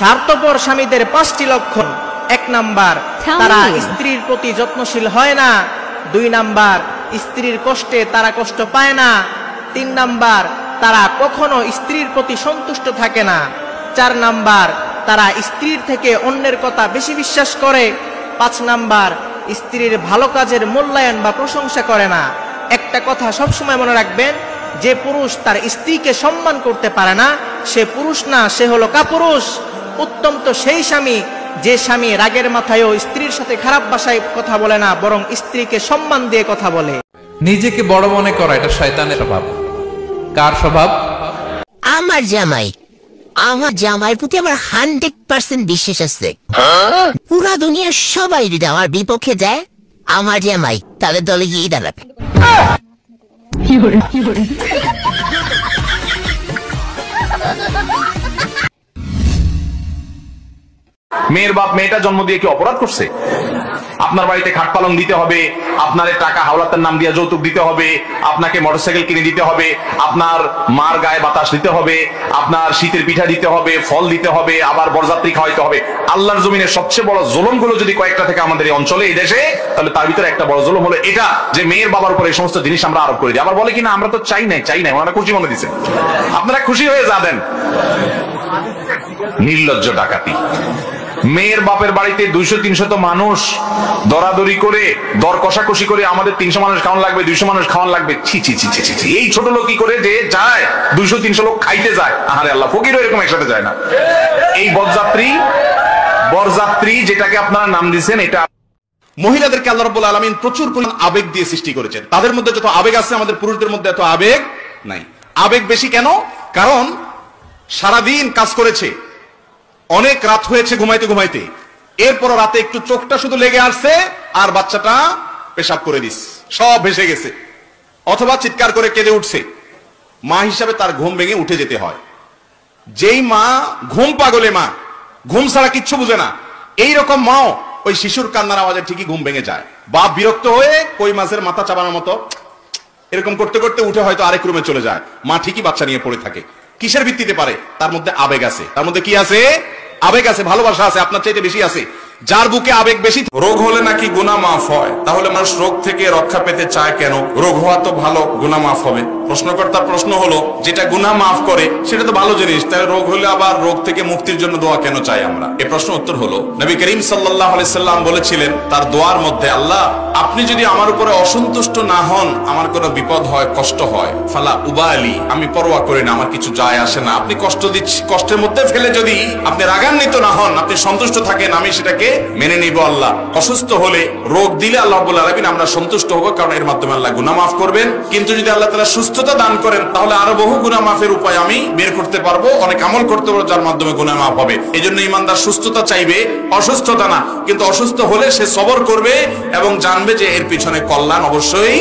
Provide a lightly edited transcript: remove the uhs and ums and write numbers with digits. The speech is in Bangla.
স্বার্থপর স্বামীদের 5টি লক্ষণ। 1 নাম্বার, তারা স্ত্রীর প্রতি যত্নশীল হয় না। 2 নাম্বার, স্ত্রীর কষ্টে তারা কষ্ট পায় না। 3 নাম্বার, তারা কখনো স্ত্রীর প্রতি সন্তুষ্ট থাকে না। 4 নাম্বার, তারা স্ত্রীর থেকে অন্যের কথা বেশি বিশ্বাস করে। 5 নাম্বার, স্ত্রীর ভালো কাজের মূল্যায়ন বা প্রশংসা করে না। একটা কথা সবসময় মনে রাখবেন, যে পুরুষ তার স্ত্রীকে সম্মান করতে পারে না সে পুরুষ না, সে হলো কাপুরুষ। উত্তম তো সেই স্বামী যে স্বামী রাগের মাথায়ও স্ত্রীর সাথে খারাপ ভাষায় কথা বলে না, বরং স্ত্রীকে সম্মান দিয়ে কথা বলে। নিজেকে বড় মনে করা এটা শয়তানের স্বভাব। কার স্বভাব? আমার জামাইয়ের প্রতি আমার 100% বিশ্বাস আছে। পুরা দুনিয়ার সবাই যদি আমার বিপক্ষে যায়, আমার জামাই তাদের দলে গিয়ে দাঁড়াবে। মেয়ের বাপ মেয়েটা জন্ম দিয়ে কি অপরাধ করছে? আপনার বাড়িতে খাট পালং দিতে হবে, আপনার টাকা হাওলাতের নাম দিয়ে যৌতুক দিতে হবে, আপনাকে মোটরসাইকেল কিনে দিতে হবে, আপনার মার গায়ে বাতাস দিতে হবে, আপনার শীতের পিঠা দিতে হবে, ফল দিতে হবে, আবার বরযাত্রী খাওয়াইতে হবে। আল্লাহর জমিনের সবচেয়ে বড় জুলুম গুলো যদি কয়েকটা থেকে আমাদের এই অঞ্চলে, এই দেশে, তাহলে তার ভিতরে একটা বড় জুলুম হলো এটা যে মেয়ের বাবার উপর এই সমস্ত জিনিস আমরা আরোপ করে দিই। আবার বলে কিনা আমরা তো চাই নাই, ওনারা খুশি মনে দিচ্ছে। আপনারা খুশি হয়ে যাবেন। নির্লজ্জ ডাকাতি। মেয়ের বাপের বাড়িতে 200-300 মানুষ দরাদরি করে, দর কষাকষি করে আমাদের 300 মানুষ খাওয়ান লাগবে, 200 মানুষ খাওয়ান লাগবে। ছি ছি ছি ছি ছি। এই ছোট লোকই করে যে যায় 200-300 লোক খাইতে যায়। আহারে আল্লাহ, ফকিরও এরকম একসাথে যায় না। এই বরযাত্রী যেটাকে আপনারা নাম দিচ্ছেন, এটা মহিলাদেরকে আল্লাহ রাব্বুল আলামিন প্রচুর পরিমাণ আবেগ দিয়ে সৃষ্টি করেছেন। তাদের মধ্যে যত আবেগ আছে আমাদের পুরুষদের মধ্যে এত আবেগ নাই। আবেগ বেশি কেন? কারণ সারাদিন কাজ করেছে, অনেক রাত হয়েছে ঘুমাইতে, এরপর রাতে একটু চোখটা শুধু লেগে আসছে আর বাচ্চাটা পেশাব করে দিস, সব ভেসে গেছে, অথবা চিৎকার করে কেঁদে উঠছে। মা হিসাবে তার ঘুম ভেঙে উঠে যেতে হয়। যেই মা ঘুম পাগলে মা, ঘুম ছাড়া কিচ্ছু বুঝে না, এইরকম মাও ওই শিশুর কান্নার আওয়াজে ঠিকই ঘুম ভেঙে যায়। বাপ বিরক্ত হয়ে কই মাছের মাথা চাবানোর মতো এরকম করতে করতে উঠে হয়তো আরেক রুমে চলে যায়। মা ঠিকই বাচ্চা নিয়ে পড়ে থাকে। কিসের ভিত্তিতে পারে? তার মধ্যে আবেগ আছে। তার মধ্যে কি আছে? আবেগ আছে, ভালোবাসা আছে, আপনার চাইতে বেশি আছে। যার বুকে আবেগ বেশি। রোগ হলে নাকি গুনাহ মাফ হয়, তাহলে মানুষ রোগ থেকে রক্ষা পেতে চায় কেন? রোগ হওয়া তো ভালো, গুনাহ মাফ হবে। প্রশ্নকর্তার প্রশ্ন হলো, যেটা গুনাহ মাফ করে সেটা তো ভালো জিনিস, তাহলে রোগ হলে আবার রোগ থেকে মুক্তির জন্য দোয়া কেন চাই আমরা? এই প্রশ্ন উত্তর হলো, নবী করিম সাল্লাল্লাহু আলাইহি সাল্লাম বলেছিলেন তার দোয়ার মধ্যে, আল্লাহ আপনি যদি আমার উপরে অসন্তুষ্ট না হন, আমার কোনো বিপদ হয়, কষ্ট হয়, ফালা উবালি, আমি পরোয়া করি না, আমার কিছু যায় আসে না। আপনি কষ্ট দিচ্ছি, কষ্টের মধ্যে ফেলে যদি আপনি রাগান্বিত না হন, আপনি সন্তুষ্ট থাকেন, আমি সেটাকে মেনে নিব। আল্লাহ অসুস্থ হলে, রোগ দিলে আল্লাহ রাব্বুল আলামিন আমরা সন্তুষ্ট হব, কারণ এর মাধ্যমে আল্লাহ গুনাহ মাফ করবেন। কিন্তু যদি আল্লাহ তাআলা সুস্থতা দান করেন, তাহলে আরো বহু গুনাহ মাফের উপায় আমি বের করতে পারবো, অনেক আমল করতে পারবো যার মাধ্যমে গুনাহ মাফ হবে। এজন্য ইমানদার সুস্থতা চাইবে, অসুস্থতা না। কিন্তু অসুস্থ হলে সে সবর করবে এবং জানবে যে এর পিছনে কল্যাণ অবশ্যই